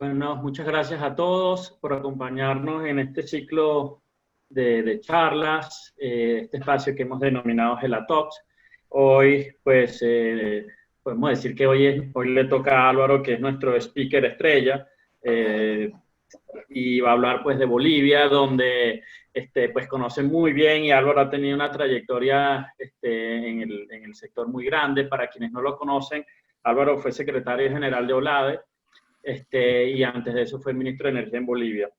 Bueno, muchas gracias a todos por acompañarnos en este ciclo de charlas, este espacio que hemos denominado Gelatox. Hoy, pues, podemos decir que hoy le toca a Álvaro, que es nuestro speaker estrella, y va a hablar, pues, de Bolivia, donde, pues, conoce muy bien, y Álvaro ha tenido una trayectoria, en el sector muy grande. Para quienes no lo conocen, Álvaro fue secretario general de OLADE, y antes de eso fue ministro de Energía en Bolivia.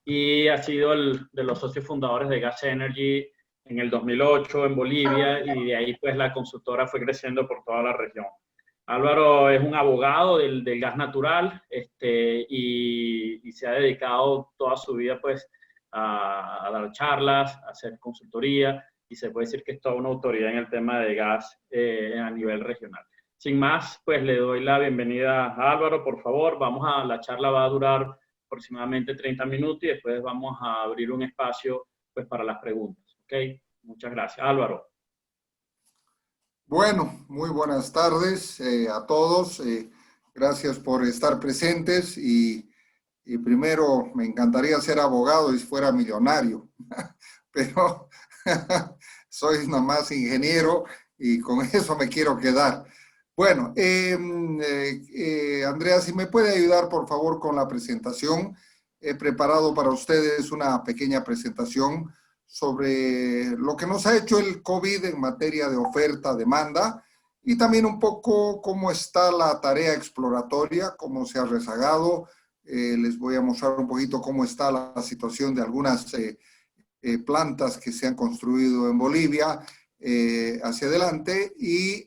Y ha sido de los socios fundadores de Gas Energy en el 2008 en Bolivia, y de ahí pues la consultora fue creciendo por toda la región. Álvaro es un abogado del gas natural, y se ha dedicado toda su vida pues a dar charlas, a hacer consultoría, y se puede decir que es toda una autoridad en el tema de gas a nivel regional. Sin más, pues le doy la bienvenida a Álvaro, por favor. La charla va a durar aproximadamente 30 minutos y después vamos a abrir un espacio pues para las preguntas. ¿Ok? Muchas gracias. Álvaro. Bueno, muy buenas tardes a todos. Gracias por estar presentes y primero me encantaría ser abogado y si fuera millonario, pero soy nomás ingeniero y con eso me quiero quedar. Bueno, Andrea, si me puede ayudar por favor con la presentación. He preparado para ustedes una pequeña presentación sobre lo que nos ha hecho el COVID en materia de oferta-demanda y también un poco cómo está la tarea exploratoria, cómo se ha rezagado. Les voy a mostrar un poquito cómo está la situación de algunas plantas que se han construido en Bolivia hacia adelante y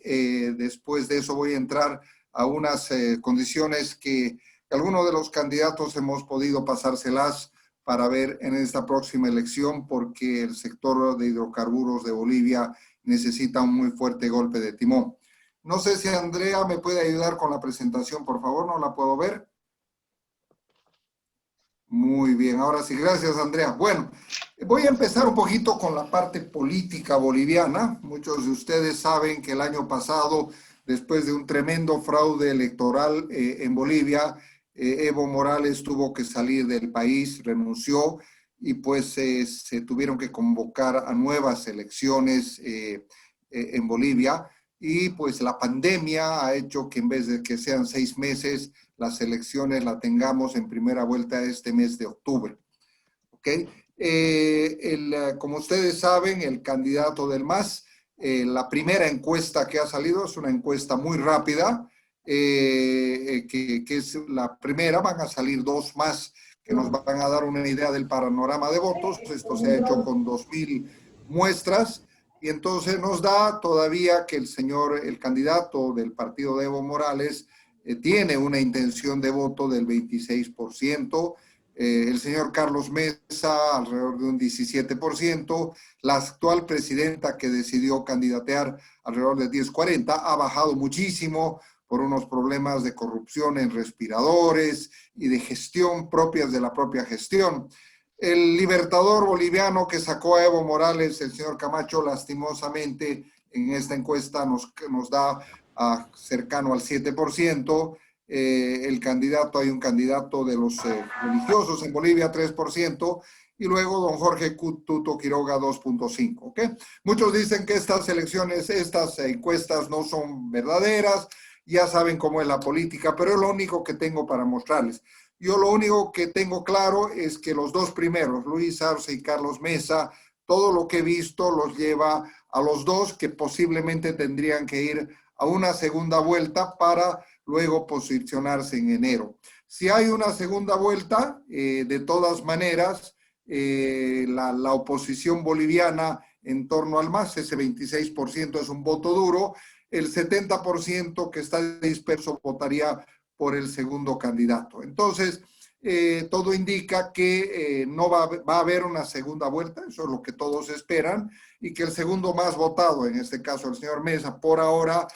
después de eso voy a entrar a unas condiciones que algunos de los candidatos hemos podido pasárselas para ver en esta próxima elección, porque el sector de hidrocarburos de Bolivia necesita un muy fuerte golpe de timón. No sé si Andrea me puede ayudar con la presentación, por favor, no la puedo ver. Muy bien, ahora sí, gracias Andrea. Bueno, voy a empezar un poquito con la parte política boliviana. Muchos de ustedes saben que el año pasado, después de un tremendo fraude electoral en Bolivia, Evo Morales tuvo que salir del país, renunció y pues se tuvieron que convocar a nuevas elecciones en Bolivia y pues la pandemia ha hecho que en vez de que sean 6 meses, las elecciones las tengamos en primera vuelta este mes de octubre. ¿Ok? Como ustedes saben, el candidato del MAS, la primera encuesta que ha salido es una encuesta muy rápida, que es la primera. Van a salir 2 más que nos van a dar una idea del panorama de votos. Esto se ha hecho con 2,000 muestras y entonces nos da todavía que el candidato del partido de Evo Morales tiene una intención de voto del 26%. El señor Carlos Mesa alrededor de un 17%, la actual presidenta que decidió candidatear alrededor de 10-40, ha bajado muchísimo por unos problemas de corrupción en respiradores y de gestión propias de la propia gestión. El libertador boliviano que sacó a Evo Morales, el señor Camacho, lastimosamente en esta encuesta nos da cercano al 7%. Hay un candidato de los religiosos en Bolivia, 3%, y luego don Jorge Tuto Quiroga, 2.5%. ¿Okay? Muchos dicen que estas encuestas no son verdaderas, ya saben cómo es la política, pero es lo único que tengo para mostrarles. Yo lo único que tengo claro es que los 2 primeros, Luis Arce y Carlos Mesa, todo lo que he visto los lleva a los 2 que posiblemente tendrían que ir a una segunda vuelta para luego posicionarse en enero. Si hay una segunda vuelta, de todas maneras, la oposición boliviana en torno al MAS, ese 26% es un voto duro, el 70% que está disperso votaría por el segundo candidato. Entonces, todo indica que no va a haber una segunda vuelta, eso es lo que todos esperan, y que el segundo más votado, en este caso el señor Mesa, por ahora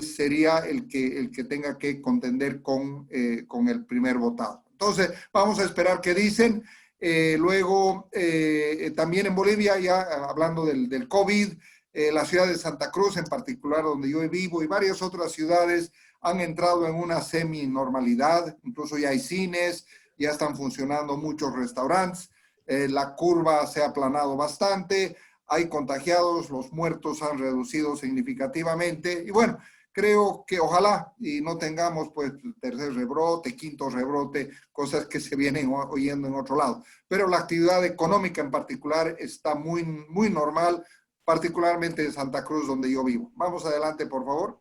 sería el que tenga que contender con el primer votado. Entonces, vamos a esperar qué dicen. Luego, también en Bolivia, ya hablando del COVID, la ciudad de Santa Cruz en particular, donde yo vivo, y varias otras ciudades han entrado en una semi-normalidad, incluso ya hay cines, ya están funcionando muchos restaurantes, la curva se ha aplanado bastante, hay contagiados, los muertos han reducido significativamente y bueno, creo que ojalá y no tengamos pues tercer rebrote, quinto rebrote, cosas que se vienen oyendo en otro lado. Pero la actividad económica en particular está muy normal, particularmente en Santa Cruz, donde yo vivo. Vamos adelante, por favor.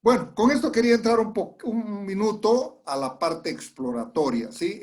Bueno, con esto quería entrar un minuto a la parte exploratoria, ¿sí?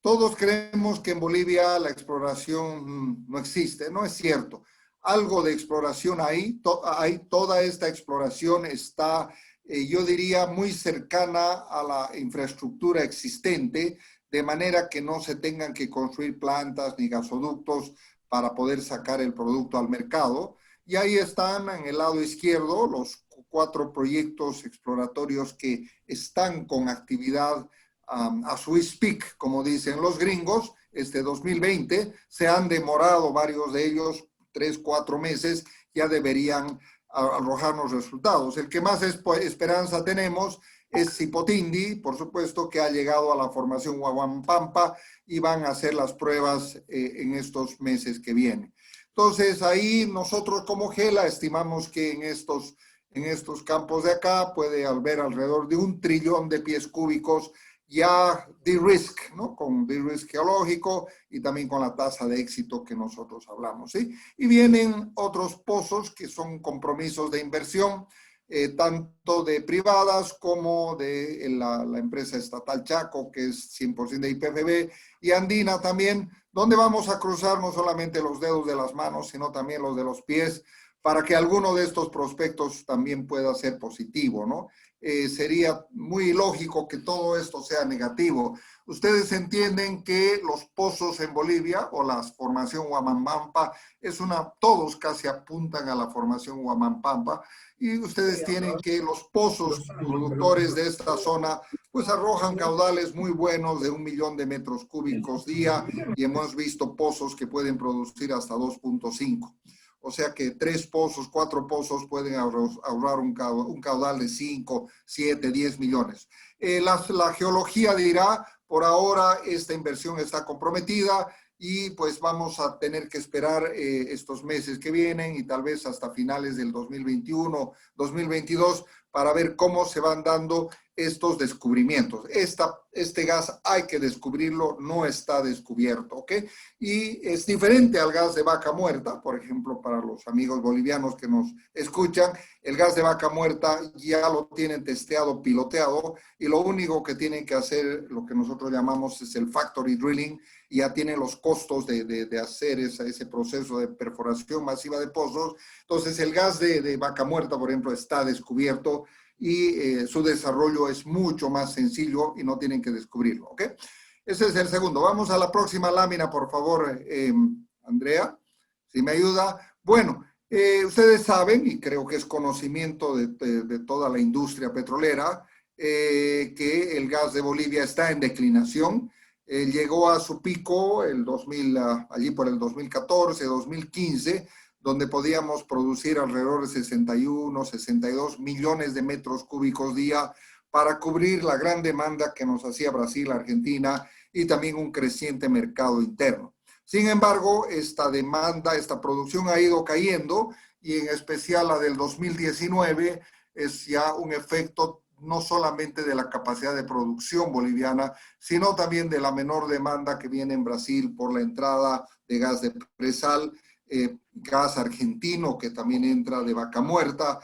Todos creemos que en Bolivia la exploración no existe, no es cierto. Algo de exploración ahí, toda esta exploración está, yo diría, muy cercana a la infraestructura existente, de manera que no se tengan que construir plantas ni gasoductos para poder sacar el producto al mercado. Y ahí están en el lado izquierdo los 4 proyectos exploratorios que están con actividad as we speak, como dicen los gringos, este 2020. Se han demorado varios de ellos, 3, 4 meses, ya deberían arrojarnos resultados. El que más esperanza tenemos es Cipotindi, por supuesto, que ha llegado a la formación Huahuampampa y van a hacer las pruebas en estos meses que vienen. Entonces, ahí nosotros como GELA estimamos que en estos campos de acá puede haber alrededor de 1 trillón de pies cúbicos ya de-risk, ¿no? Con de-risk geológico y también con la tasa de éxito que nosotros hablamos, ¿sí? Y vienen otros pozos que son compromisos de inversión, tanto de privadas como de la empresa estatal Chaco, que es 100% de IPFB, y Andina también, donde vamos a cruzar no solamente los dedos de las manos, sino también los de los pies, para que alguno de estos prospectos también pueda ser positivo, ¿no? Sería muy ilógico que todo esto sea negativo. Ustedes entienden que los pozos en Bolivia o la formación Huamanpampa todos casi apuntan a la formación Huamanpampa y ustedes tienen que los pozos productores de esta zona pues arrojan caudales muy buenos de 1 millón de metros cúbicos día y hemos visto pozos que pueden producir hasta 2.5. O sea que 3 pozos, 4 pozos pueden ahorrar un caudal de 5, 7, 10 millones. La geología dirá, por ahora esta inversión está comprometida y pues vamos a tener que esperar estos meses que vienen y tal vez hasta finales del 2021, 2022 para ver cómo se van dando estos descubrimientos. Este gas hay que descubrirlo, no está descubierto, ¿ok? Y es diferente al gas de vaca muerta, por ejemplo, para los amigos bolivianos que nos escuchan, el gas de vaca muerta ya lo tienen testeado, piloteado, y lo único que tienen que hacer, lo que nosotros llamamos es el factory drilling, y ya tienen los costos de hacer ese proceso de perforación masiva de pozos. Entonces, el gas de vaca muerta, por ejemplo, está descubierto y su desarrollo es mucho más sencillo y no tienen que descubrirlo, ¿ok? Ese es el segundo. Vamos a la próxima lámina, por favor, Andrea, si me ayuda. Bueno, ustedes saben, y creo que es conocimiento de toda la industria petrolera, que el gas de Bolivia está en declinación. Llegó a su pico allí por el 2014, 2015, donde podíamos producir alrededor de 61, 62 millones de metros cúbicos día para cubrir la gran demanda que nos hacía Brasil, Argentina y también un creciente mercado interno. Sin embargo, esta demanda, esta producción ha ido cayendo y en especial la del 2019 es ya un efecto no solamente de la capacidad de producción boliviana, sino también de la menor demanda que viene en Brasil por la entrada de gas de presal, gas argentino que también entra de vaca muerta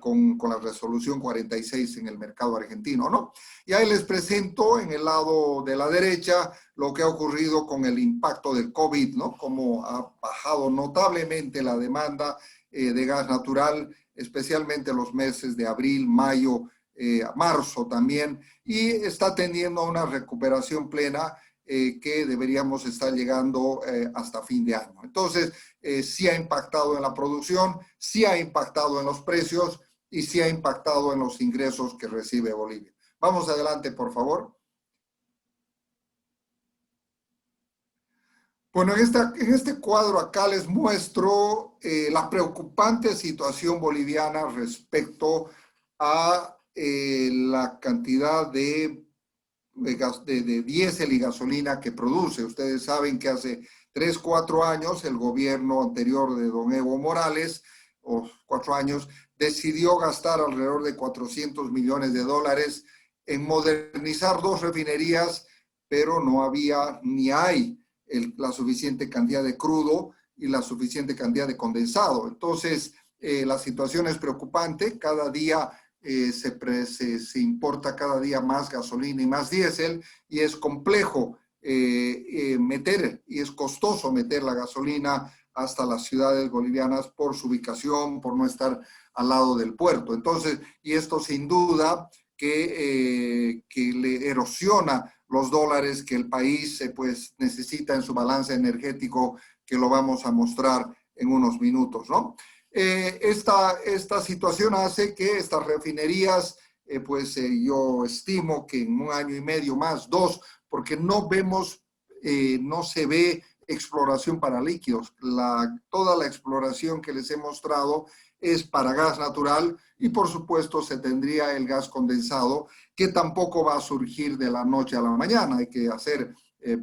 con la resolución 46 en el mercado argentino, ¿no? Y ahí les presento en el lado de la derecha lo que ha ocurrido con el impacto del COVID, ¿no? Cómo ha bajado notablemente la demanda de gas natural, especialmente los meses de abril, mayo, marzo también, y está tendiendo a una recuperación plena que deberíamos estar llegando hasta fin de año. Entonces, sí ha impactado en la producción, sí ha impactado en los precios y sí ha impactado en los ingresos que recibe Bolivia. Vamos adelante, por favor. Bueno, en este cuadro acá les muestro la preocupante situación boliviana respecto a la cantidad de diésel y gasolina que produce. Ustedes saben que hace 3, 4 años el gobierno anterior de don Evo Morales, o 4 años, decidió gastar alrededor de 400 millones de dólares en modernizar 2 refinerías, pero no había ni hay la suficiente cantidad de crudo y la suficiente cantidad de condensado. Entonces, la situación es preocupante. Cada día se importa cada día más gasolina y más diésel, y es complejo meter, y es costoso meter la gasolina hasta las ciudades bolivianas por su ubicación, por no estar al lado del puerto. Entonces, y esto sin duda que le erosiona los dólares que el país pues necesita en su balance energético, que lo vamos a mostrar en unos minutos, ¿no? Esta situación hace que estas refinerías, yo estimo que en 1 año y medio más, 2, porque no vemos, no se ve exploración para líquidos. Toda la exploración que les he mostrado es para gas natural, y por supuesto se tendría el gas condensado, que tampoco va a surgir de la noche a la mañana. Hay que hacer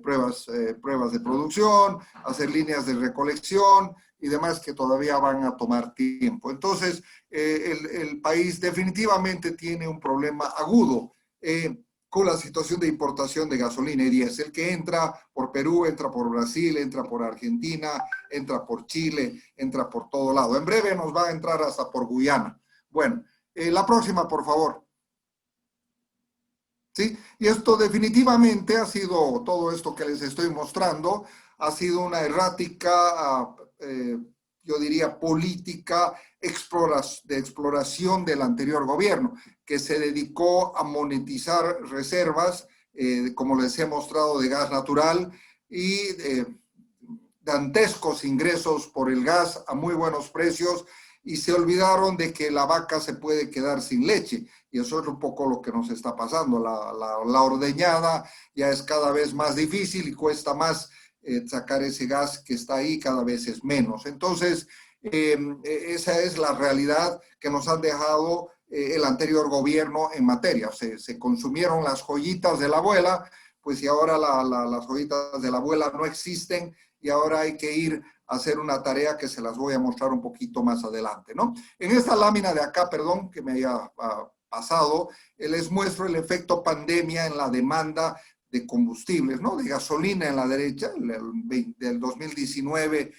pruebas de producción, hacer líneas de recolección y demás que todavía van a tomar tiempo. Entonces, el país definitivamente tiene un problema agudo con la situación de importación de gasolina y diésel, que entra por Perú, entra por Brasil, entra por Argentina, entra por Chile, entra por todo lado. En breve nos va a entrar hasta por Guyana. Bueno, la próxima, por favor. ¿Sí? Y esto definitivamente ha sido, todo esto que les estoy mostrando, ha sido una errática, yo diría, política de exploración del anterior gobierno, que se dedicó a monetizar reservas, como les he mostrado, de gas natural, y dantescos ingresos por el gas a muy buenos precios, y se olvidaron de que la vaca se puede quedar sin leche, y eso es un poco lo que nos está pasando. La ordeñada ya es cada vez más difícil y cuesta más sacar ese gas que está ahí, cada vez es menos. Entonces, esa es la realidad que nos han dejado el anterior gobierno en materia. Se consumieron las joyitas de la abuela, pues, y ahora las joyitas de la abuela no existen, y ahora hay que ir a hacer una tarea que se las voy a mostrar un poquito más adelante, ¿no? En esta lámina de acá, perdón, que me haya pasado, les muestro el efecto pandemia en la demanda de combustibles, ¿no? De gasolina en la derecha, del 2019,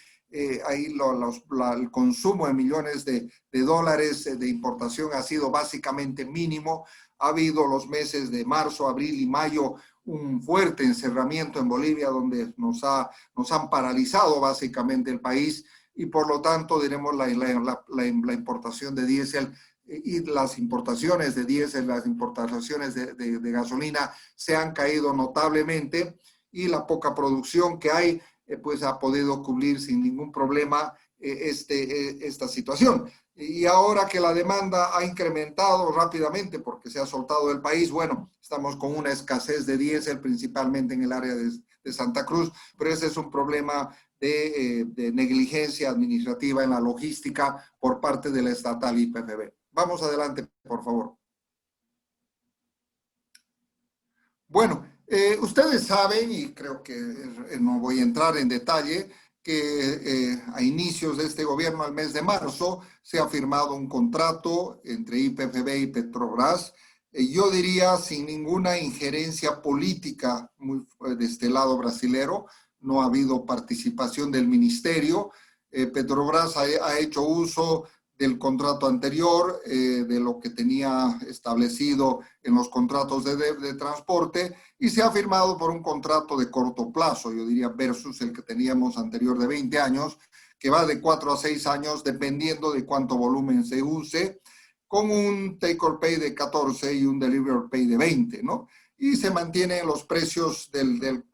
ahí el consumo de millones de dólares de importación ha sido básicamente mínimo. Ha habido los meses de marzo, abril y mayo un fuerte encerramiento en Bolivia, donde nos han paralizado básicamente el país, y por lo tanto tenemos la importación de diésel y las importaciones de diésel, las importaciones de gasolina se han caído notablemente, y la poca producción que hay pues ha podido cubrir sin ningún problema esta situación. Y ahora que la demanda ha incrementado rápidamente porque se ha soltado el país, bueno, estamos con una escasez de diésel, principalmente en el área de Santa Cruz, pero ese es un problema de negligencia administrativa en la logística por parte de la estatal YPFB. Vamos adelante, por favor. Bueno, ustedes saben, y creo que no voy a entrar en detalle, que a inicios de este gobierno, al mes de marzo, se ha firmado un contrato entre YPFB y Petrobras, yo diría sin ninguna injerencia política de este lado brasilero. No ha habido participación del ministerio. Petrobras ha hecho uso del contrato anterior, de lo que tenía establecido en los contratos de transporte, y se ha firmado por un contrato de corto plazo, yo diría, versus el que teníamos anterior de 20 años, que va de 4 a 6 años, dependiendo de cuánto volumen se use, con un take or pay de 14 y un delivery or pay de 20, ¿no? Y se mantienen los precios del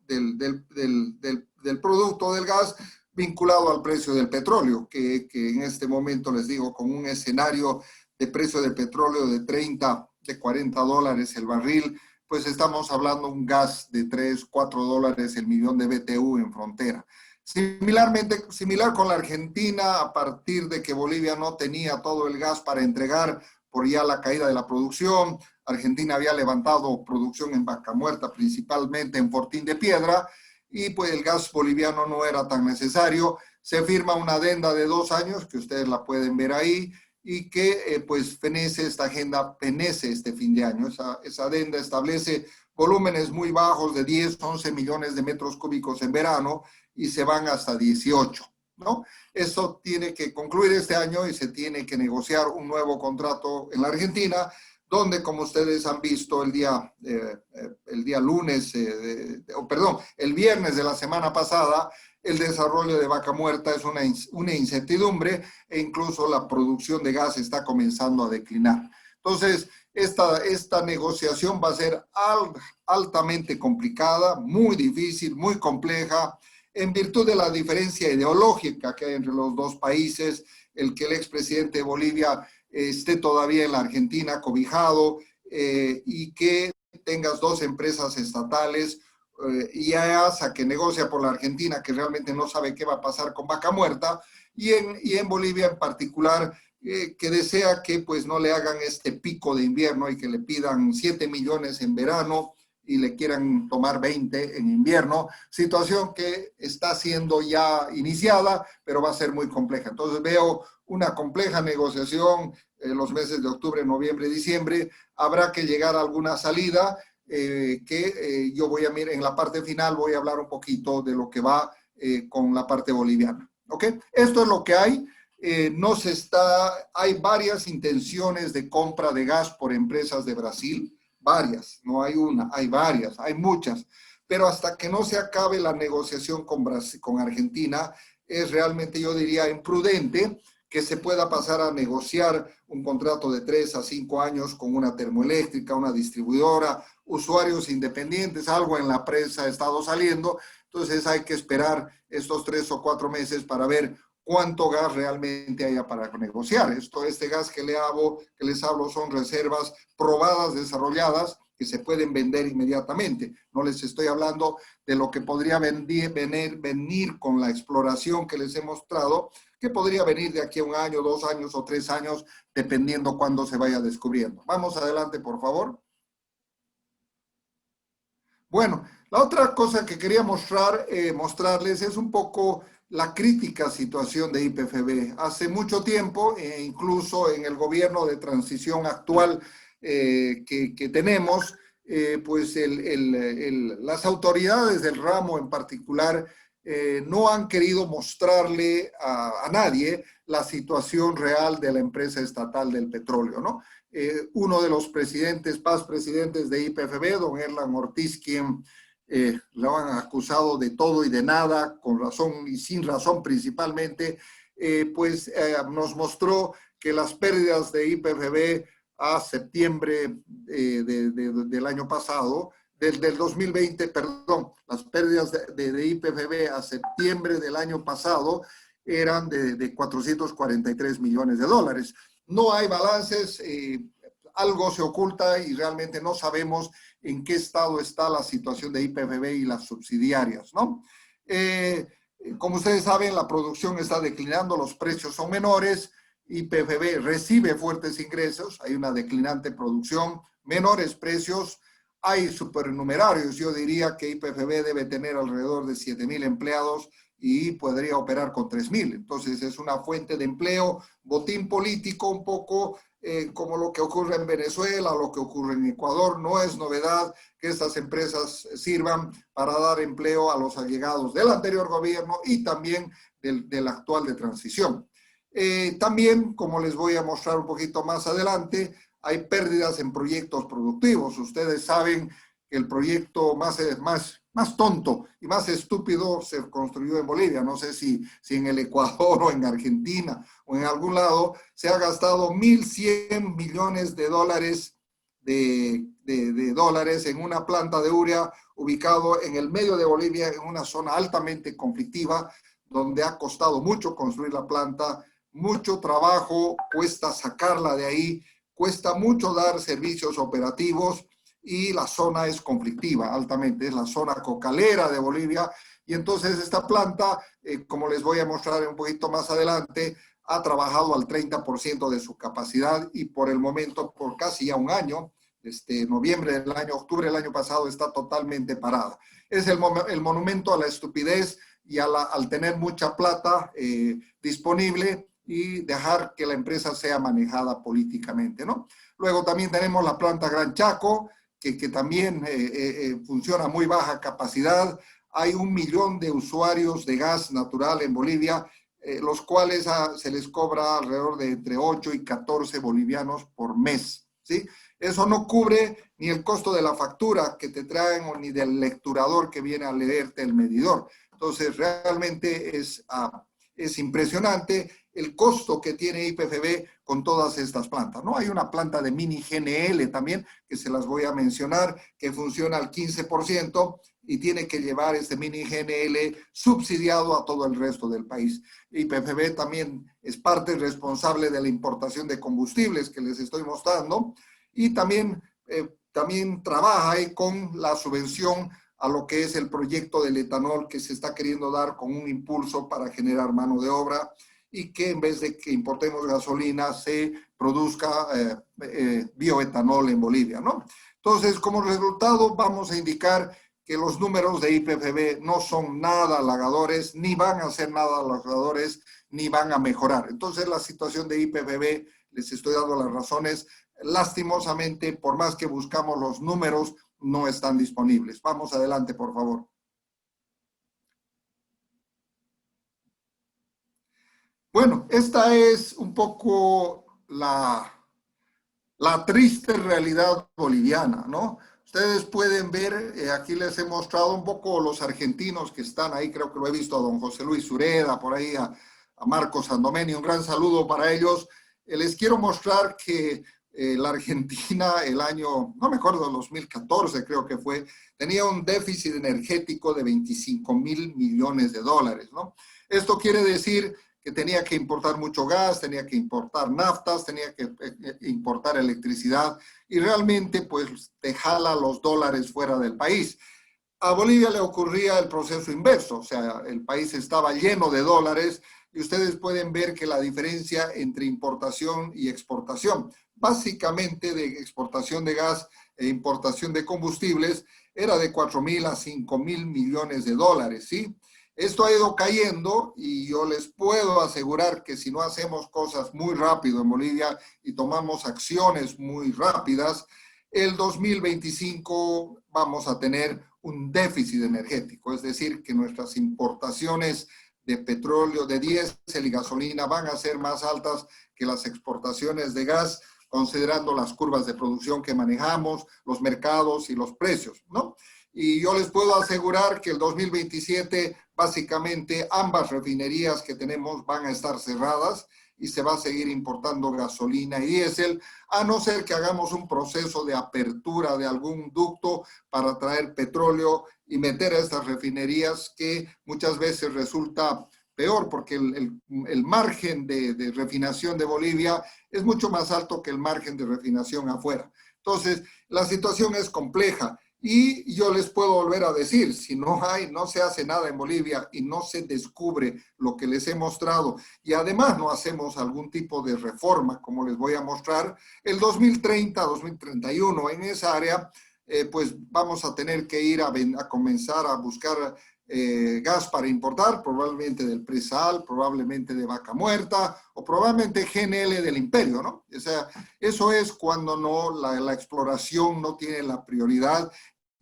producto del gas vinculado al precio del petróleo, que en este momento les digo, con un escenario de precio del petróleo de 30, de 40 dólares el barril, pues estamos hablando de un gas de 3, 4 dólares el millón de BTU en frontera. Similar con la Argentina, a partir de que Bolivia no tenía todo el gas para entregar por ya la caída de la producción. Argentina había levantado producción en Vaca Muerta, principalmente en Fortín de Piedra, y pues el gas boliviano no era tan necesario. Se firma una adenda de 2 años, que ustedes la pueden ver ahí, y que pues fenece esta agenda, fenece este fin de año. Esa adenda establece volúmenes muy bajos de 10, 11 millones de metros cúbicos en verano y se van hasta 18, ¿no? Eso tiene que concluir este año y se tiene que negociar un nuevo contrato en la Argentina, donde, como ustedes han visto el día lunes, perdón, el viernes de la semana pasada, el desarrollo de Vaca Muerta es una incertidumbre e incluso la producción de gas está comenzando a declinar. Entonces, esta negociación va a ser altamente complicada, muy difícil, muy compleja, en virtud de la diferencia ideológica que hay entre los dos países, el que el expresidente de Bolivia esté todavía en la Argentina cobijado y que tengas 2 empresas estatales y EASA que negocia por la Argentina, que realmente no sabe qué va a pasar con Vaca Muerta, y en Bolivia en particular, que desea que pues no le hagan este pico de invierno y que le pidan 7 millones en verano y le quieran tomar 20 en invierno, situación que está siendo ya iniciada, pero va a ser muy compleja. Entonces veo una compleja negociación en los meses de octubre, noviembre, diciembre. Habrá que llegar a alguna salida yo voy a mirar en la parte final, voy a hablar un poquito de lo que va con la parte boliviana. ¿Ok? Esto es lo que hay. Hay varias intenciones de compra de gas por empresas de Brasil, varias, no hay una, hay varias, hay muchas, pero hasta que no se acabe la negociación con Argentina, es realmente, yo diría, imprudente que se pueda pasar a negociar un contrato de 3 a 5 años con una termoeléctrica, una distribuidora, usuarios independientes, algo en la prensa ha estado saliendo, entonces hay que esperar estos 3 o 4 meses para ver cuánto gas realmente haya para negociar. Este gas que les hablo son reservas probadas, desarrolladas, que se pueden vender inmediatamente. No les estoy hablando de lo que podría venir con la exploración que les he mostrado, que podría venir de aquí a 1 año, 2 años o 3 años, dependiendo cuándo se vaya descubriendo. Vamos adelante, por favor. Bueno, la otra cosa que quería mostrarles es un poco la crítica situación de YPFB. Hace mucho tiempo, incluso en el gobierno de transición actual que tenemos, pues las autoridades del ramo en particular no han querido mostrarle a nadie la situación real de la empresa estatal del petróleo, ¿no? Uno de los paz presidentes de YPFB, don Erland Ortiz, quien lo han acusado de todo y de nada, con razón y sin razón principalmente, nos mostró que las pérdidas de YPFB a septiembre del año pasado, del 2020, perdón, las pérdidas de YPFB a septiembre del año pasado eran de 443 millones de dólares. No hay balances, algo se oculta y realmente no sabemos en qué estado está la situación de YPFB y las subsidiarias, ¿no? Como ustedes saben, la producción está declinando, los precios son menores, YPFB recibe fuertes ingresos, hay una declinante producción, menores precios, hay supernumerarios. Yo diría que YPFB debe tener alrededor de 7,000 empleados y podría operar con 3,000. Entonces es una fuente de empleo, botín político un poco como lo que ocurre en Venezuela, lo que ocurre en Ecuador. No es novedad que estas empresas sirvan para dar empleo a los allegados del anterior gobierno y también del actual de transición. También, como les voy a mostrar un poquito más adelante, hay pérdidas en proyectos productivos. Ustedes saben que el proyecto más tonto y más estúpido se construyó en Bolivia. No sé si en el Ecuador o en Argentina o en algún lado se ha gastado 1.100 millones de dólares en una planta de urea ubicado en el medio de Bolivia, en una zona altamente conflictiva, donde ha costado mucho construir la planta, mucho trabajo cuesta sacarla de ahí, cuesta mucho dar servicios operativos y la zona es conflictiva altamente, es la zona cocalera de Bolivia Y entonces esta planta, como les voy a mostrar un poquito más adelante, ha trabajado al 30% de su capacidad y por el momento, por casi ya un año, octubre del año pasado, está totalmente parada. Es el monumento a la estupidez y al tener mucha plata disponible y dejar que la empresa sea manejada políticamente, ¿no? Luego también tenemos la planta Gran Chaco, que también funciona a muy baja capacidad. Hay 1 millón de usuarios de gas natural en Bolivia, los cuales se les cobra alrededor de entre 8 y 14 bolivianos por mes, ¿sí? Eso no cubre ni el costo de la factura que te traen ni del lecturador que viene a leerte el medidor. Entonces, realmente es impresionante el costo que tiene YPFB con todas estas plantas, ¿no? Hay una planta de mini GNL también, que se las voy a mencionar, que funciona al 15% y tiene que llevar este mini GNL subsidiado a todo el resto del país. YPFB también es parte responsable de la importación de combustibles que les estoy mostrando y también trabaja ahí con la subvención a lo que es el proyecto del etanol que se está queriendo dar con un impulso para generar mano de obra y que en vez de que importemos gasolina se produzca bioetanol en Bolivia, ¿no? Entonces, como resultado, vamos a indicar que los números de YPFB no son nada halagadores, ni van a ser nada halagadores, ni van a mejorar. Entonces, la situación de YPFB, les estoy dando las razones, lastimosamente, por más que buscamos los números, no están disponibles. Vamos adelante, por favor. Bueno, esta es un poco la triste realidad boliviana, ¿no? Ustedes pueden ver, aquí les he mostrado un poco los argentinos que están ahí, creo que lo he visto a don José Luis Sureda, por ahí a Marcos Sandomeni, un gran saludo para ellos. Les quiero mostrar que la Argentina el año, no me acuerdo, 2014 creo que fue, tenía un déficit energético de 25.000 millones de dólares, ¿no? Esto quiere decir que tenía que importar mucho gas, tenía que importar naftas, tenía que importar electricidad y realmente pues te jala los dólares fuera del país. A Bolivia le ocurría el proceso inverso, o sea, el país estaba lleno de dólares y ustedes pueden ver que la diferencia entre importación y exportación, básicamente de exportación de gas e importación de combustibles, era de 4.000 a 5.000 millones de dólares, ¿sí? Esto ha ido cayendo y yo les puedo asegurar que si no hacemos cosas muy rápido en Bolivia y tomamos acciones muy rápidas, el 2025 vamos a tener un déficit energético, es decir, que nuestras importaciones de petróleo, de diésel y gasolina van a ser más altas que las exportaciones de gas, considerando las curvas de producción que manejamos, los mercados y los precios, ¿no? Y yo les puedo asegurar que el 2027 básicamente ambas refinerías que tenemos van a estar cerradas y se va a seguir importando gasolina y diésel, a no ser que hagamos un proceso de apertura de algún ducto para traer petróleo y meter a estas refinerías que muchas veces resulta peor porque el margen de refinación de Bolivia es mucho más alto que el margen de refinación afuera. Entonces, la situación es compleja. Y yo les puedo volver a decir, si no se hace nada en Bolivia y no se descubre lo que les he mostrado y además no hacemos algún tipo de reforma, como les voy a mostrar, el 2030, 2031 en esa área, pues vamos a tener que ir a comenzar a buscar gas para importar, probablemente del presal, probablemente de vaca muerta o probablemente GNL del imperio, ¿no? O sea, eso es cuando la exploración no tiene la prioridad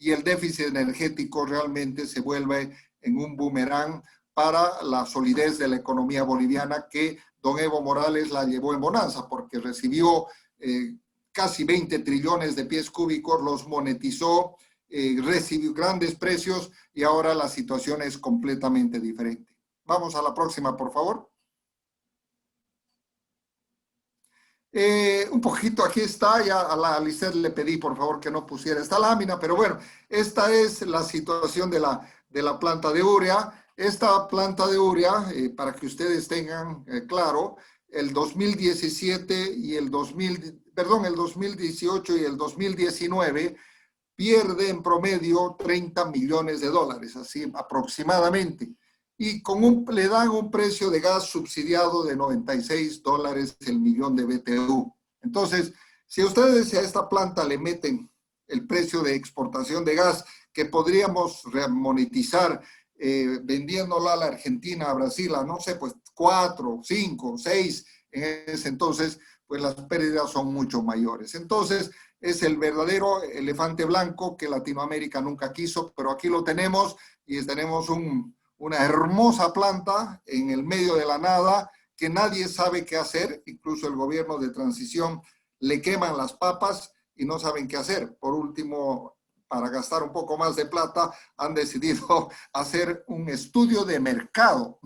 y el déficit energético realmente se vuelve en un boomerang para la solidez de la economía boliviana que don Evo Morales la llevó en bonanza porque recibió casi 20 trillones de pies cúbicos, los monetizó, recibió grandes precios y ahora la situación es completamente diferente. Vamos a la próxima, por favor. Un poquito, aquí está, ya a la Lisset le pedí por favor que no pusiera esta lámina, pero bueno, esta es la situación de la planta de urea. Esta planta de urea, para que ustedes tengan claro, el 2017 y el 2018 y el 2019, pierde en promedio 30 millones de dólares, así aproximadamente. Y le dan un precio de gas subsidiado de 96 dólares el millón de BTU. Entonces, si ustedes a esta planta le meten el precio de exportación de gas que podríamos remonetizar vendiéndola a la Argentina, a Brasil, a no sé, pues 4, 5, 6, en ese entonces, pues las pérdidas son mucho mayores. Entonces, es el verdadero elefante blanco que Latinoamérica nunca quiso, pero aquí lo tenemos y tenemos una hermosa planta en el medio de la nada que nadie sabe qué hacer, incluso el gobierno de transición le queman las papas y no saben qué hacer. Por último, para gastar un poco más de plata, han decidido hacer un estudio de mercado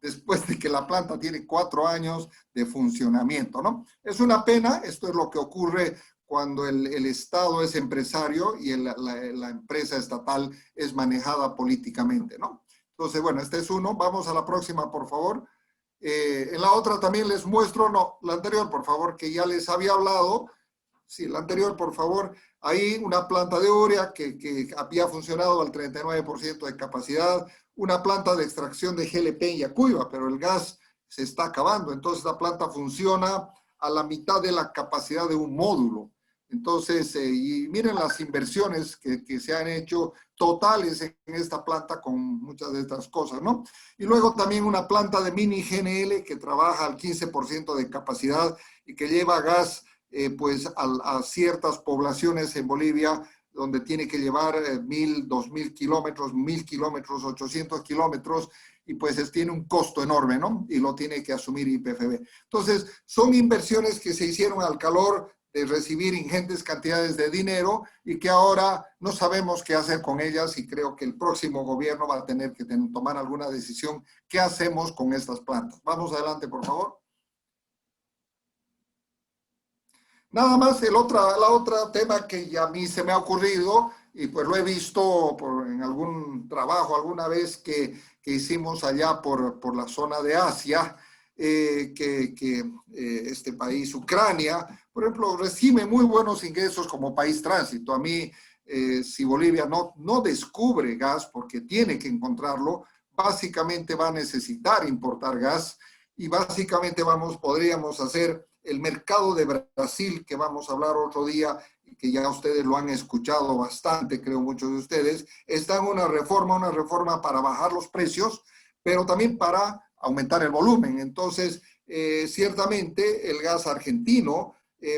después de que la planta tiene 4 años de funcionamiento, ¿no? Es una pena, esto es lo que ocurre cuando el Estado es empresario y la empresa estatal es manejada políticamente, ¿no? Entonces, bueno, este es uno. Vamos a la próxima, por favor. En la otra también les muestro, no, la anterior, por favor, que ya les había hablado. Sí, la anterior, por favor. Ahí una planta de urea que había funcionado al 39% de capacidad, una planta de extracción de GLP en Yacuiba, pero el gas se está acabando. Entonces la planta funciona a la mitad de la capacidad de un módulo. Entonces, y miren las inversiones que se han hecho totales en esta planta con muchas de estas cosas, ¿no? Y luego también una planta de mini GNL que trabaja al 15% de capacidad y que lleva gas pues a ciertas poblaciones en Bolivia donde tiene que llevar 1.000, 2.000 kilómetros, 1.000 kilómetros, 800 kilómetros, y pues tiene un costo enorme, ¿no? Y lo tiene que asumir YPFB. Entonces, son inversiones que se hicieron al calor de recibir ingentes cantidades de dinero y que ahora no sabemos qué hacer con ellas, y creo que el próximo gobierno va a tener que tomar alguna decisión. ¿Qué hacemos con estas plantas? Vamos adelante, por favor. Nada más la otra tema que ya a mí se me ha ocurrido, y pues lo he visto en algún trabajo alguna vez que hicimos allá por la zona de Asia, este país, Ucrania, por ejemplo, recibe muy buenos ingresos como país tránsito. A mí, si Bolivia no descubre gas, porque tiene que encontrarlo, básicamente va a necesitar importar gas, y básicamente podríamos hacer el mercado de Brasil, que vamos a hablar otro día, que ya ustedes lo han escuchado bastante, creo muchos de ustedes. Está en una reforma para bajar los precios, pero también para aumentar el volumen. Entonces, ciertamente el gas argentino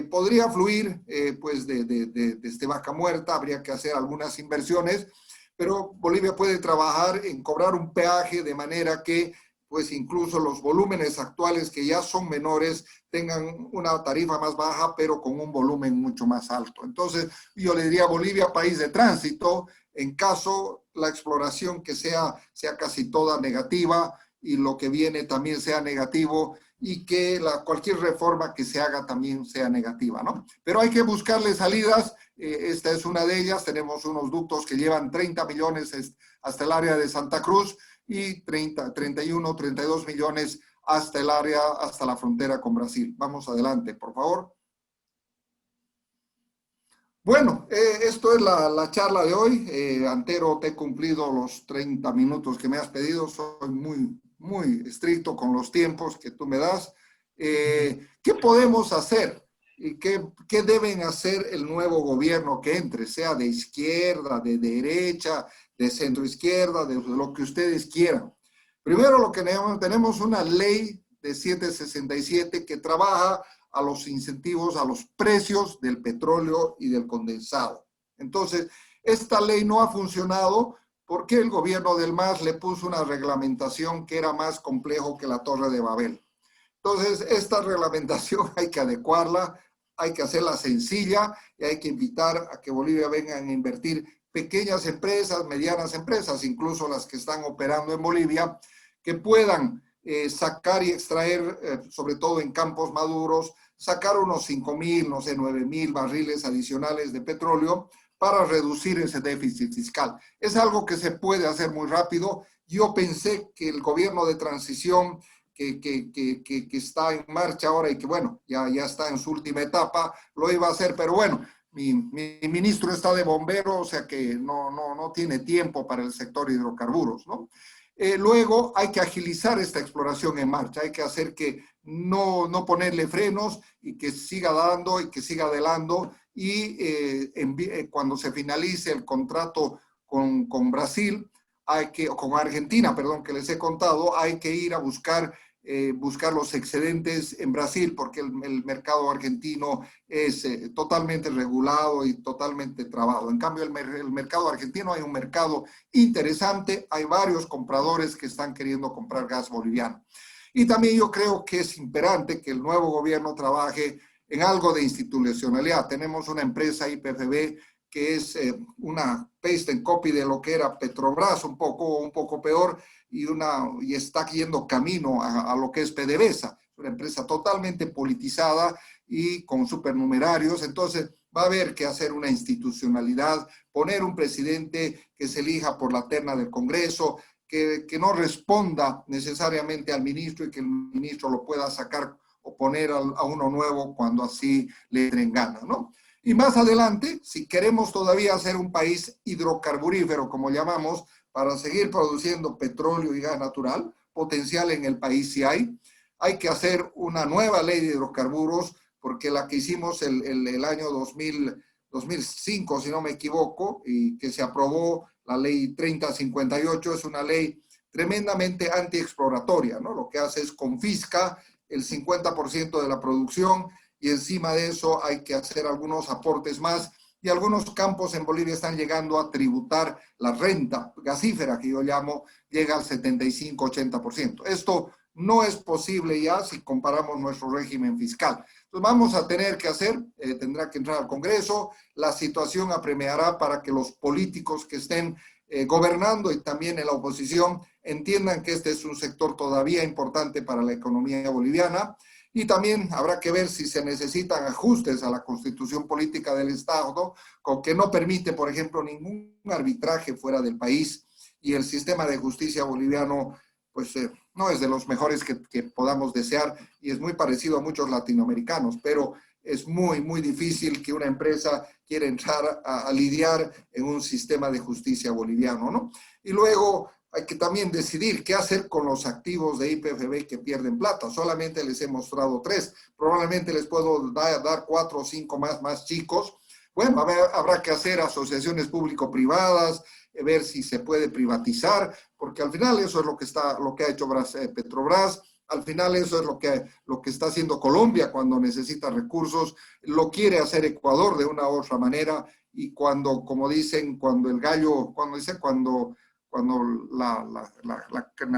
podría fluir pues desde Vaca Muerta. Habría que hacer algunas inversiones, pero Bolivia puede trabajar en cobrar un peaje de manera que pues incluso los volúmenes actuales, que ya son menores, tengan una tarifa más baja, pero con un volumen mucho más alto. Entonces, yo le diría a Bolivia, país de tránsito, en caso la exploración que sea casi toda negativa, y lo que viene también sea negativo, y que cualquier reforma que se haga también sea negativa, ¿no? Pero hay que buscarle salidas. Esta es una de ellas. Tenemos unos ductos que llevan 30 millones hasta el área de Santa Cruz, y 31, 32 millones hasta el área, hasta la frontera con Brasil. Vamos adelante, por favor. Bueno, esto es la charla de hoy. Antero, te he cumplido los 30 minutos que me has pedido. Soy muy estricto con los tiempos que tú me das. ¿Qué podemos hacer? ¿Y qué deben hacer el nuevo gobierno que entre? Sea de izquierda, de derecha, de centro izquierda, de lo que ustedes quieran. Primero, lo que tenemos una ley de 767 que trabaja a los incentivos, a los precios del petróleo y del condensado. Entonces, esta ley no ha funcionado porque el gobierno del MAS le puso una reglamentación que era más complejo que la Torre de Babel. Entonces, esta reglamentación hay que adecuarla, hay que hacerla sencilla, y hay que invitar a que Bolivia venga a invertir pequeñas empresas, medianas empresas, incluso las que están operando en Bolivia, que puedan sacar y extraer, sobre todo en campos maduros, sacar unos 5.000, no sé, 9.000 barriles adicionales de petróleo para reducir ese déficit fiscal. Es algo que se puede hacer muy rápido. Yo pensé que el gobierno de transición que está en marcha ahora, y que bueno, ya está en su última etapa, lo iba a hacer, pero bueno, mi ministro está de bombero, o sea que no tiene tiempo para el sector hidrocarburos, ¿no? Luego hay que agilizar esta exploración en marcha, hay que hacer que no ponerle frenos y que siga dando y que siga adelando y cuando se finalice el contrato con Brasil, con Argentina, perdón, que les he contado, hay que ir a buscar los excedentes en Brasil porque el mercado argentino es totalmente regulado y totalmente trabado. En cambio, el mercado argentino hay un mercado interesante, hay varios compradores que están queriendo comprar gas boliviano. Y también yo creo que es imperante que el nuevo gobierno trabaje en algo de institucionalidad. Tenemos una empresa IPFB que es una paste and copy de lo que era Petrobras, un poco peor, y está yendo camino a lo que es PDVSA, una empresa totalmente politizada y con supernumerarios. Entonces va a haber que hacer una institucionalidad, poner un presidente que se elija por la terna del Congreso, que no responda necesariamente al ministro y que el ministro lo pueda sacar o poner a uno nuevo cuando así le den gana, ¿no? Y más adelante, si queremos todavía ser un país hidrocarburífero, como llamamos, para seguir produciendo petróleo y gas natural, potencial en el país sí hay que hacer una nueva ley de hidrocarburos, porque la que hicimos el año 2005, si no me equivoco, y que se aprobó, la ley 3058, es una ley tremendamente antiexploratoria, ¿no? Lo que hace es confisca el 50% de la producción, y encima de eso hay que hacer algunos aportes más, y algunos campos en Bolivia están llegando a tributar la renta gasífera, que yo llamo, llega al 75-80%. Esto no es posible ya si comparamos nuestro régimen fiscal. Entonces vamos a tener que hacer, tendrá que entrar al Congreso, la situación apremiará para que los políticos que estén gobernando y también en la oposición entiendan que este es un sector todavía importante para la economía boliviana. Y también habrá que ver si se necesitan ajustes a la constitución política del Estado, con que no permite, por ejemplo, ningún arbitraje fuera del país, y el sistema de justicia boliviano, pues no es de los mejores que podamos desear, y es muy parecido a muchos latinoamericanos, pero es muy difícil que una empresa quiera entrar a lidiar en un sistema de justicia boliviano, ¿no? Y luego hay que también decidir qué hacer con los activos de IPFB que pierden plata. Solamente les he mostrado 3. Probablemente les puedo dar 4 o 5 más chicos. Bueno, habrá que hacer asociaciones público-privadas, ver si se puede privatizar, porque al final eso es lo que ha hecho Petrobras. Al final eso es lo que está haciendo Colombia cuando necesita recursos. Lo quiere hacer Ecuador de una u otra manera. Y cuando, como dicen, cuando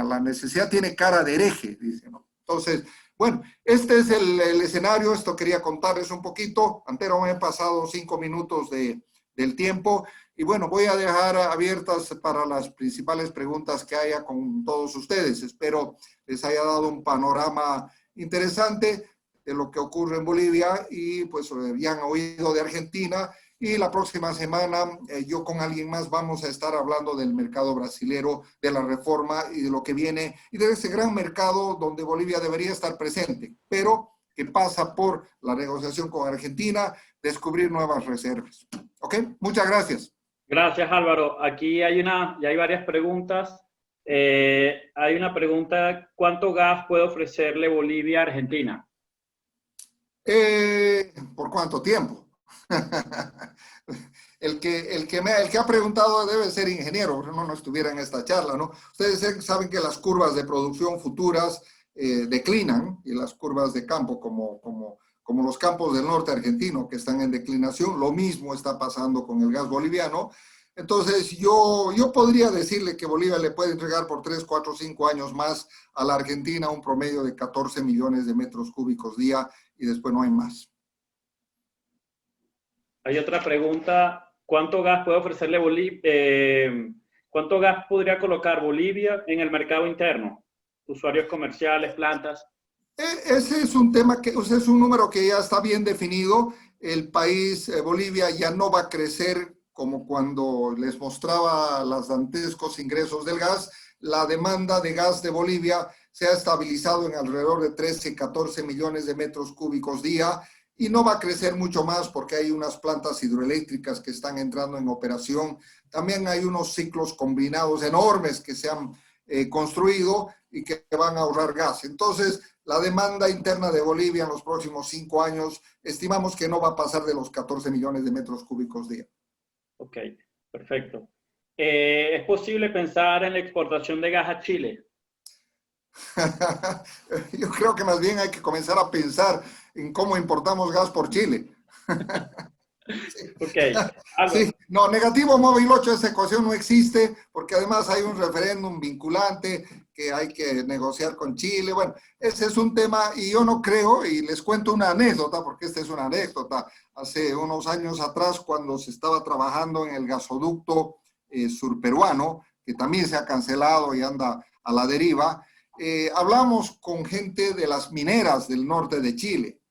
la necesidad tiene cara de hereje, dice, ¿no? Entonces, bueno, este es el escenario, esto quería contarles un poquito. Antero, me he pasado 5 minutos del tiempo, y bueno, voy a dejar abiertas para las principales preguntas que haya con todos ustedes. Espero les haya dado un panorama interesante de lo que ocurre en Bolivia, y pues ya han oído de Argentina. Y la próxima semana yo con alguien más vamos a estar hablando del mercado brasilero, de la reforma y de lo que viene, y de ese gran mercado donde Bolivia debería estar presente, pero que pasa por la negociación con Argentina, descubrir nuevas reservas. ¿Ok? Muchas gracias. Gracias, Álvaro. Aquí ya hay varias preguntas. Hay una pregunta: ¿cuánto gas puede ofrecerle Bolivia a Argentina? ¿Por cuánto tiempo? El que ha preguntado debe ser ingeniero, porque no estuviera en esta charla, ¿no? Ustedes saben que las curvas de producción futuras declinan, y las curvas de campo, como los campos del norte argentino, que están en declinación, lo mismo está pasando con el gas boliviano. Entonces, yo podría decirle que Bolivia le puede entregar por 3, 4, 5 años más a la Argentina un promedio de 14 millones de metros cúbicos día, y después no hay más. Hay otra pregunta: ¿cuánto gas puede ofrecerle Bolivia? ¿Cuánto gas podría colocar Bolivia en el mercado interno? Usuarios comerciales, plantas. Ese es un tema es un número que ya está bien definido. El país, Bolivia, ya no va a crecer como cuando les mostraba los dantescos ingresos del gas. La demanda de gas de Bolivia se ha estabilizado en alrededor de 13, 14 millones de metros cúbicos día. y no va a crecer mucho más porque hay unas plantas hidroeléctricas que están entrando en operación. También hay unos ciclos combinados enormes que se han construido y que van a ahorrar gas. Entonces, la demanda interna de Bolivia en los próximos 5 años, estimamos que no va a pasar de los 14 millones de metros cúbicos día. Ok, perfecto. ¿Es posible pensar en la exportación de gas a Chile? Yo creo que más bien hay que comenzar a pensar en cómo importamos gas por Chile. Sí. Ok, Álvaro. Sí, no, negativo móvil 8, esa ecuación no existe, porque además hay un referéndum vinculante que hay que negociar con Chile. Bueno, ese es un tema y yo no creo, y les cuento una anécdota, porque esta es una anécdota. Hace unos años atrás, cuando se estaba trabajando en el gasoducto surperuano, que también se ha cancelado y anda a la deriva, hablamos con gente de las mineras del norte de Chile.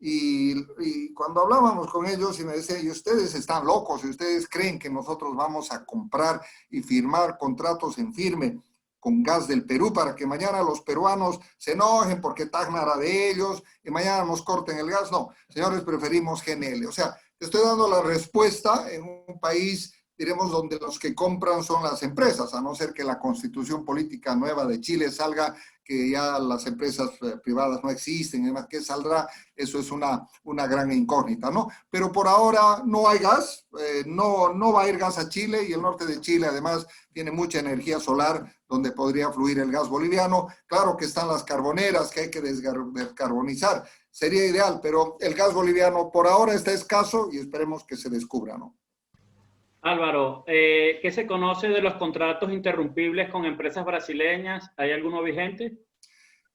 Y cuando hablábamos con ellos y me decían, y ustedes están locos, y ustedes creen que nosotros vamos a comprar y firmar contratos en firme con gas del Perú para que mañana los peruanos se enojen porque Tacna era de ellos y mañana nos corten el gas. No, señores, preferimos GNL. O sea, te estoy dando la respuesta en un país, diremos, donde los que compran son las empresas, a no ser que la constitución política nueva de Chile salga que ya las empresas privadas no existen, además que saldrá, eso es una gran incógnita, ¿no? Pero por ahora no hay gas, no va a ir gas a Chile y el norte de Chile además tiene mucha energía solar donde podría fluir el gas boliviano. Claro que están las carboneras que hay que descarbonizar, sería ideal, pero el gas boliviano por ahora está escaso y esperemos que se descubra, ¿no? Álvaro, ¿qué se conoce de los contratos interrumpibles con empresas brasileñas? ¿Hay alguno vigente?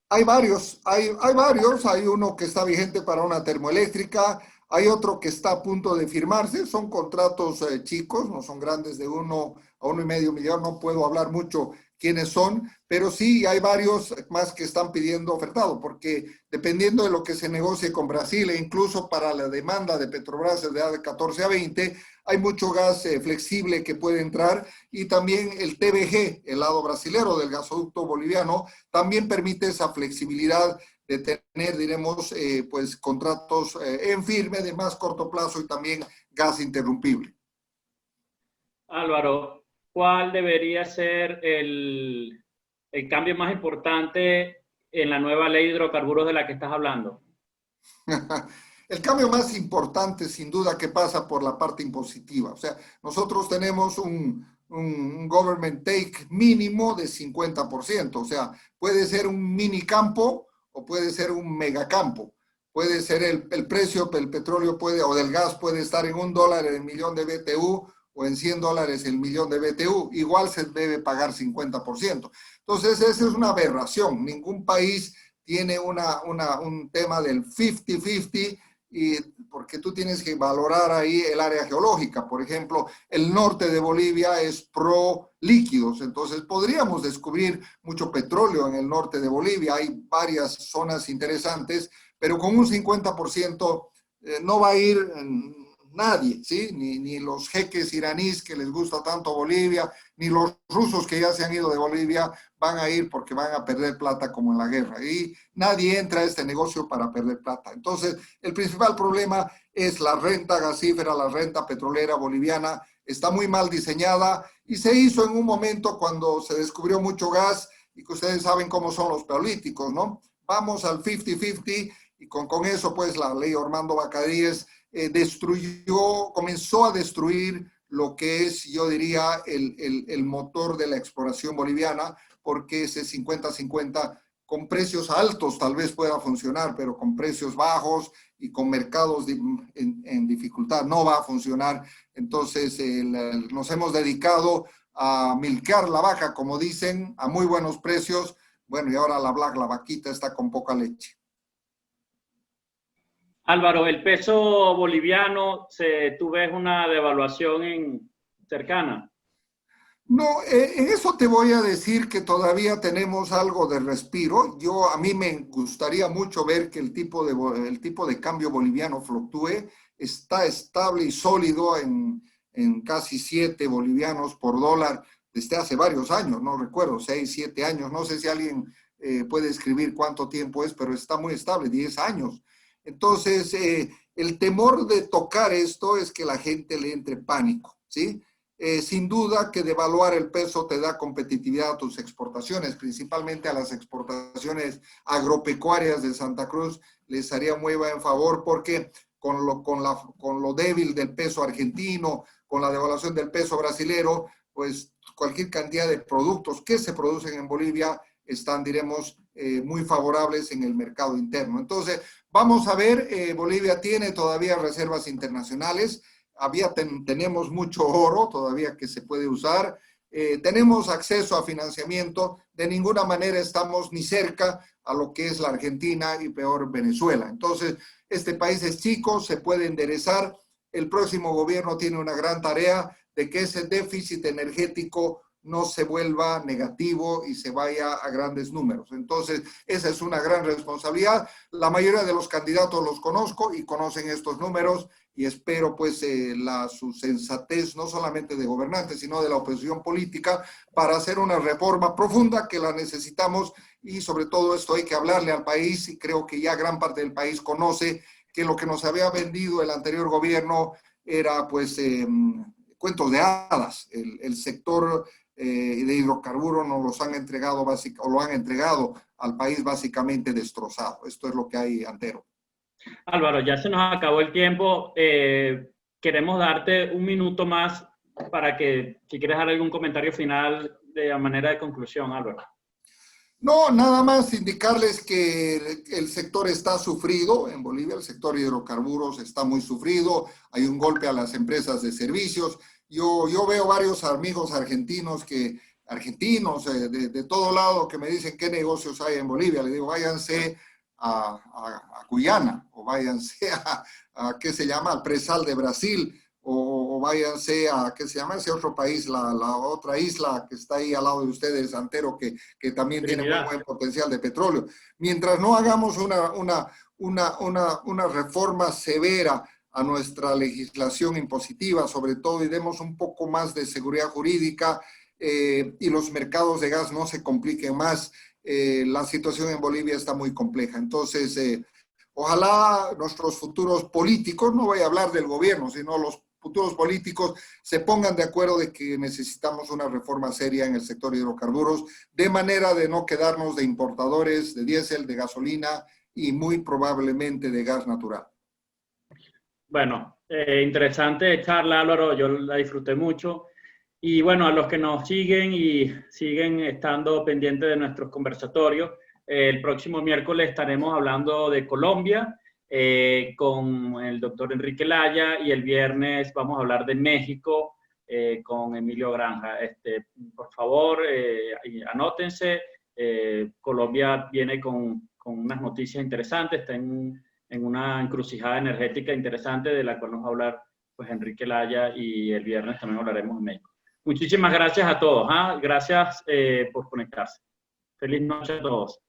Hay varios, hay uno que está vigente para una termoeléctrica, hay otro que está a punto de firmarse, son contratos chicos, no son grandes de 1 a 1,5 millón, no puedo hablar mucho quiénes son, pero sí hay varios más que están pidiendo ofertado, porque dependiendo de lo que se negocie con Brasil e incluso para la demanda de Petrobras de 14 a 20, hay mucho gas flexible que puede entrar y también el TBG, el lado brasilero del gasoducto boliviano, también permite esa flexibilidad de tener, diremos, pues contratos en firme de más corto plazo y también gas interrumpible. Álvaro, ¿cuál debería ser el cambio más importante en la nueva ley de hidrocarburos de la que estás hablando? El cambio más importante, sin duda, que pasa por la parte impositiva. O sea, nosotros tenemos un government take mínimo de 50%. O sea, puede ser un mini campo o puede ser un megacampo. Puede ser el precio del petróleo o del gas puede estar en $1 el millón de BTU o en $100 el millón de BTU. Igual se debe pagar 50%. Entonces, esa es una aberración. Ningún país tiene un tema del 50-50 y porque tú tienes que valorar ahí el área geológica. Por ejemplo, el norte de Bolivia es pro líquidos, entonces podríamos descubrir mucho petróleo en el norte de Bolivia. Hay varias zonas interesantes, pero con un 50% no va a ir nadie, ¿sí? Ni los jeques iraníes que les gusta tanto Bolivia, ni los rusos que ya se han ido de Bolivia van a ir porque van a perder plata como en la guerra. Y nadie entra a este negocio para perder plata. Entonces, el principal problema es la renta gasífera, la renta petrolera boliviana. Está muy mal diseñada y se hizo en un momento cuando se descubrió mucho gas y que ustedes saben cómo son los políticos, ¿no? Vamos al 50-50 y con eso, pues, la ley Ormando Bacadíes comenzó a destruir lo que es, yo diría, el motor de la exploración boliviana, porque ese 50-50 con precios altos tal vez pueda funcionar, pero con precios bajos y con mercados en dificultad no va a funcionar. Entonces nos hemos dedicado a milcar la vaca, como dicen, a muy buenos precios. Bueno, y ahora la vaquita está con poca leche. Álvaro, el peso boliviano, ¿tú ves una devaluación cercana? No, en eso te voy a decir que todavía tenemos algo de respiro. A mí me gustaría mucho ver que el tipo de cambio boliviano fluctúe. Está estable y sólido en casi 7 bolivianos por dólar desde hace varios años, no recuerdo, 6, 7 años. No sé si alguien puede escribir cuánto tiempo es, pero está muy estable, 10 años. Entonces, el temor de tocar esto es que la gente le entre pánico, ¿sí? Sin duda que devaluar el peso te da competitividad a tus exportaciones, principalmente a las exportaciones agropecuarias de Santa Cruz, les haría muy buen favor porque con lo débil del peso argentino, con la devaluación del peso brasilero, pues cualquier cantidad de productos que se producen en Bolivia están, diremos, muy favorables en el mercado interno. Entonces, vamos a ver, Bolivia tiene todavía reservas internacionales, tenemos mucho oro todavía que se puede usar, tenemos acceso a financiamiento, de ninguna manera estamos ni cerca a lo que es la Argentina y peor Venezuela. Entonces, este país es chico, se puede enderezar, el próximo gobierno tiene una gran tarea de que ese déficit energético no se vuelva negativo y se vaya a grandes números. Entonces, esa es una gran responsabilidad. La mayoría de los candidatos los conozco y conocen estos números y espero pues su sensatez no solamente de gobernantes, sino de la oposición política para hacer una reforma profunda que la necesitamos y sobre todo esto hay que hablarle al país y creo que ya gran parte del país conoce que lo que nos había vendido el anterior gobierno era pues cuentos de hadas. El sector de hidrocarburos nos los han entregado o lo han entregado al país básicamente destrozado. Esto es lo que hay, Antero. Álvaro, ya se nos acabó el tiempo. Queremos darte un minuto más para que, si quieres dar algún comentario final de manera de conclusión, Álvaro. No, nada más indicarles que el sector está sufrido en Bolivia, el sector hidrocarburos está muy sufrido, hay un golpe a las empresas de servicios. Yo veo varios amigos argentinos de todo lado que me dicen qué negocios hay en Bolivia. Le digo, váyanse a Guyana o váyanse ¿qué se llama? Al Presal de Brasil o váyanse a, ¿qué se llama? Ese otro país, la otra isla que está ahí al lado de ustedes, Antero, que también tiene muy buen potencial de petróleo. Mientras no hagamos una reforma severa a nuestra legislación impositiva, sobre todo, y demos un poco más de seguridad jurídica y los mercados de gas no se compliquen más, la situación en Bolivia está muy compleja. Entonces, ojalá nuestros futuros políticos, no voy a hablar del gobierno, sino los futuros políticos se pongan de acuerdo de que necesitamos una reforma seria en el sector hidrocarburos, de manera de no quedarnos de importadores de diésel, de gasolina y muy probablemente de gas natural. Bueno, interesante charla, Álvaro, yo la disfruté mucho. Y bueno, a los que nos siguen y siguen estando pendientes de nuestros conversatorios, el próximo miércoles estaremos hablando de Colombia con el doctor Enrique Laya y el viernes vamos a hablar de México con Emilio Granja. Por favor, anótense. Colombia viene con unas noticias interesantes, está en una encrucijada energética interesante de la cual nos va a hablar pues, Enrique Laya y el viernes también hablaremos de México. Muchísimas gracias a todos. Gracias por conectarse. Feliz noche a todos.